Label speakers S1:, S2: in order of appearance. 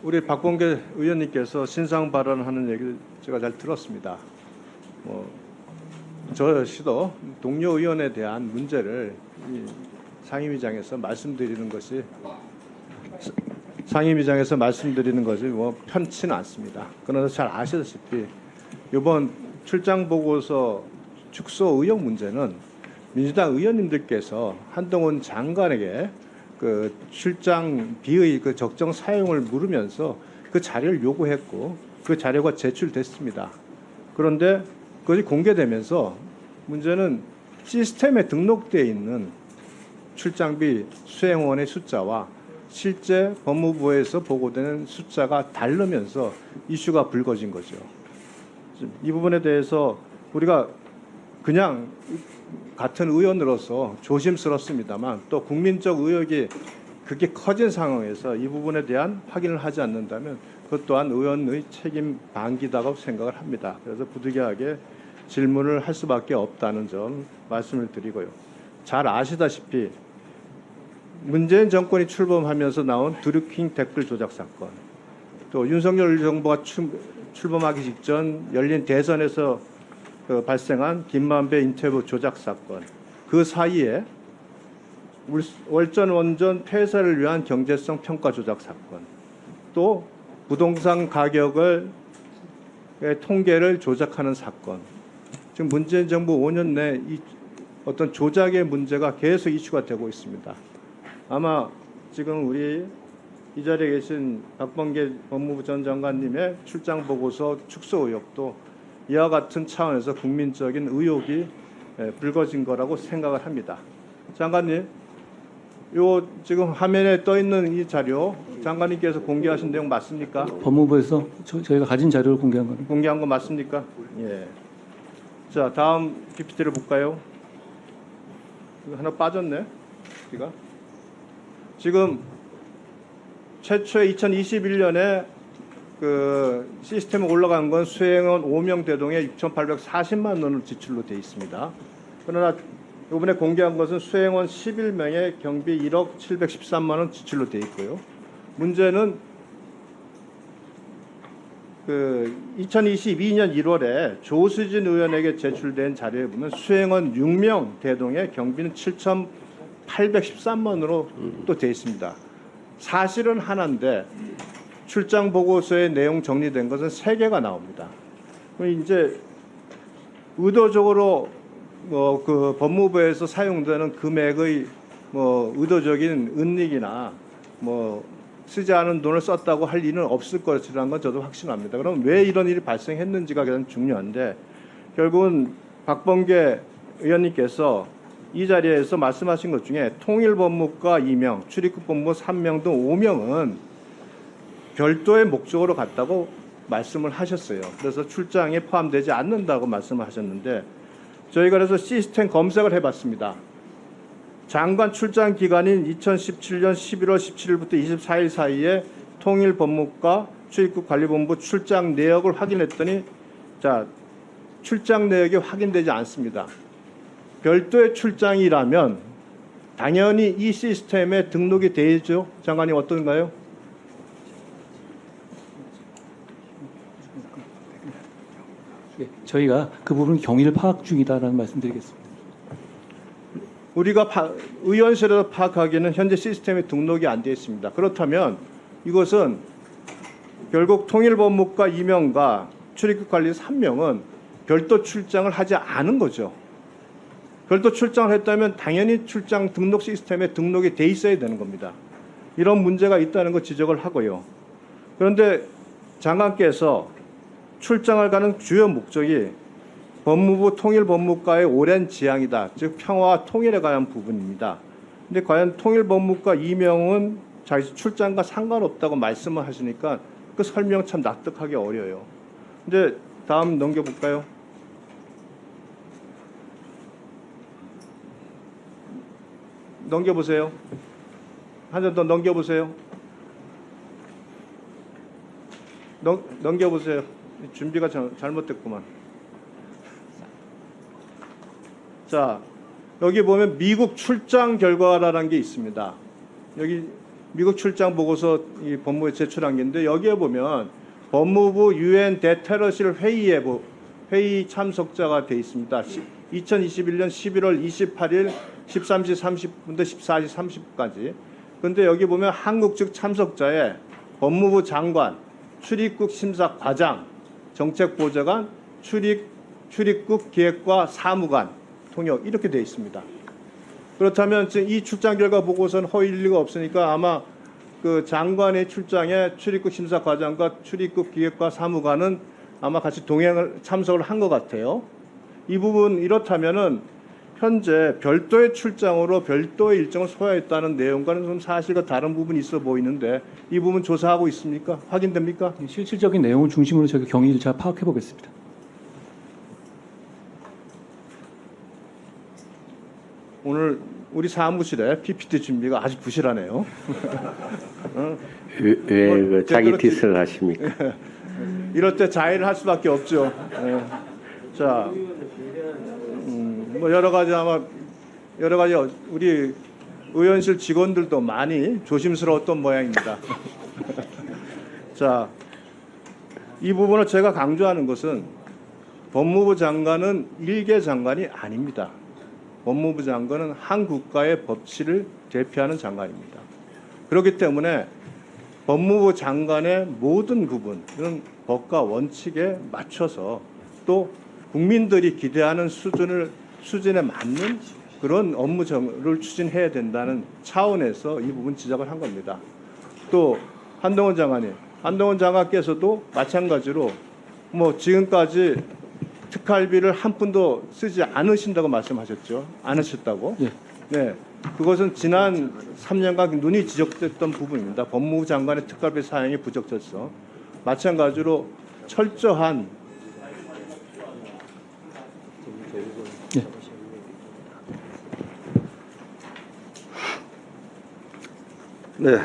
S1: 우리 박범계 의원님께서 신상 발언하는 얘기를 제가 잘 들었습니다. 저 역시도 동료 의원에 대한 문제를 상임위장에서 말씀드리는 것이 편치는 않습니다. 그러나 잘 아시다시피 이번 출장 보고서 축소 의혹 문제는 민주당 의원님들께서 한동훈 장관에게 그 출장 비의 그 적정 사용을 물으면서 그 자료를 요구했고 그 자료가 제출됐습니다. 그런데 그것이 공개되면서 문제는 시스템에 등록되어 있는 출장비 수행원의 숫자와 실제 법무부에서 보고되는 숫자가 다르면서 이슈가 불거진 거죠. 이 부분에 대해서 우리가 그냥 같은 의원으로서 조심스럽습니다만 또 국민적 의혹이 그렇게 커진 상황에서 이 부분에 대한 확인을 하지 않는다면 그것 또한 의원의 책임 방기다고 생각을 합니다. 그래서 부득이하게 질문을 할 수밖에 없다는 점 말씀을 드리고요. 잘 아시다시피 문재인 정권이 출범하면서 나온 드루킹 댓글 조작 사건, 또 윤석열 정부가 출범하기 직전 열린 대선에서 발생한 김만배 인터뷰 조작 사건, 그 사이에 월전 원전 폐쇄를 위한 경제성 평가 조작 사건, 또 부동산 가격을 통계를 조작하는 사건, 지금 문재인 정부 5년 내 이 어떤 조작의 문제가 계속 이슈가 되고 있습니다. 아마 지금 우리 이 자리에 계신 박범계 법무부 전 장관님의 출장 보고서 축소 의혹도 이와 같은 차원에서 국민적인 의혹이 불거진 거라고 생각을 합니다. 장관님, 요 지금 화면에 떠 있는 이 자료 장관님께서 공개하신 내용 맞습니까?
S2: 법무부에서 저희가 가진 자료를 공개한 겁니다.
S1: 공개한 거 맞습니까? 예. 자, 다음 PPT를 볼까요? 이거 하나 빠졌네. 우리가 지금 최초의 2021년에 그 시스템에 올라간 건 수행원 5명 대동에 6,840만 원을 지출로 되어 있습니다. 그러나 이번에 공개한 것은 수행원 11명에 경비 1억 713만 원 지출로 되어 있고요. 문제는 그 2022년 1월에 조수진 의원에게 제출된 자료에 보면 수행원 6명 대동의 경비는 7,813만 원으로 또 되어 있습니다. 사실은 하나인데 출장 보고서의 내용 정리된 것은 3개가 나옵니다. 이제 의도적으로 그 법무부에서 사용되는 금액의 의도적인 은닉이나 쓰지 않은 돈을 썼다고 할 일은 없을 것이라는 건 저도 확신합니다. 그럼 왜 이런 일이 발생했는지가 가장 중요한데 결국은 박범계 의원님께서 이 자리에서 말씀하신 것 중에 통일법무과 2명, 출입국 법무 3명 등 5명은 별도의 목적으로 갔다고 말씀을 하셨어요. 그래서 출장에 포함되지 않는다고 말씀을 하셨는데 저희가 그래서 시스템 검색을 해봤습니다. 장관 출장 기간인 2017년 11월 17일부터 24일 사이에 통일법무과 출입국관리본부 출장 내역을 확인했더니 출장 내역이 확인되지 않습니다. 별도의 출장이라면 당연히 이 시스템에 등록이 되죠. 장관님 어떤가요?
S2: 저희가 그 부분 경위를 파악 중이다라는 말씀드리겠습니다.
S1: 우리가 의원실에서 파악하기에는 현재 시스템에 등록이 안 되어 있습니다. 그렇다면 이것은 결국 통일법무과 2명과 출입국관리 3명은 별도 출장을 하지 않은 거죠. 별도 출장을 했다면 당연히 출장 등록 시스템에 등록이 돼 있어야 되는 겁니다. 이런 문제가 있다는 거 지적을 하고요. 그런데 장관께서 출장을 가는 주요 목적이 법무부 통일법무과의 오랜 지향이다. 즉 평화와 통일에 관한 부분입니다. 그런데 과연 통일법무과 2명은 자기 출장과 상관없다고 말씀을 하시니까 그 설명 참 납득하기 어려워요. 근데 다음 넘겨볼까요? 넘겨보세요. 한 점 더 넘겨보세요. 넘겨보세요. 준비가 잘못됐구만. 자, 여기 보면 미국 출장 결과라는 게 있습니다. 여기 미국 출장 보고서 이 법무부에 제출한 게인데 여기에 보면 법무부 유엔 대테러실 회의 참석자가 돼 있습니다. 2021년 11월 28일 13시 30분부터 14시 30분까지. 그런데 여기 보면 한국 측 참석자에 법무부 장관, 출입국 심사 과장, 정책보좌관, 출입국 기획과 사무관 통역 이렇게 돼 있습니다. 그렇다면 지금 이 출장 결과 보고서는 허위일 리가 없으니까 아마 그 장관의 출장에 출입국 심사 과장과 출입국 기획과 사무관은 아마 같이 참석을 한 것 같아요. 이 부분 이렇다면은 현재 별도의 출장으로 별도의 일정을 소화했다는 내용과는 좀 사실과 다른 부분이 있어 보이는데 이 부분 조사하고 있습니까? 확인됩니까?
S2: 실질적인 내용을 중심으로 저희가 경위를 잘 파악해 보겠습니다.
S1: 오늘 우리 사무실에 PPT 준비가 아주 부실하네요.
S3: 왜 자기 디스를 하십니까?
S1: 이럴 때 자해를 할 수밖에 없죠. 예. 자, 뭐 여러 가지 우리 의원실 직원들도 많이 조심스러웠던 모양입니다. 자, 이 부분을 제가 강조하는 것은 법무부 장관은 일개 장관이 아닙니다. 법무부 장관은 한 국가의 법치를 대표하는 장관입니다. 그렇기 때문에 법무부 장관의 모든 부분은 법과 원칙에 맞춰서 또 국민들이 기대하는 수준에 맞는 그런 업무를 추진해야 된다는 차원에서 이 부분 지적을 한 겁니다. 또 한동훈 장관께서도 마찬가지로 뭐 지금까지 특활비를 한 푼도 쓰지 않으신다고 말씀하셨죠. 않으셨다고?
S2: 예.
S1: 네. 그것은 지난 3년간 눈이 지적됐던 부분입니다. 법무부 장관의 특활비 사용이 부적절성. 마찬가지로 철저한
S2: 예.
S3: 네.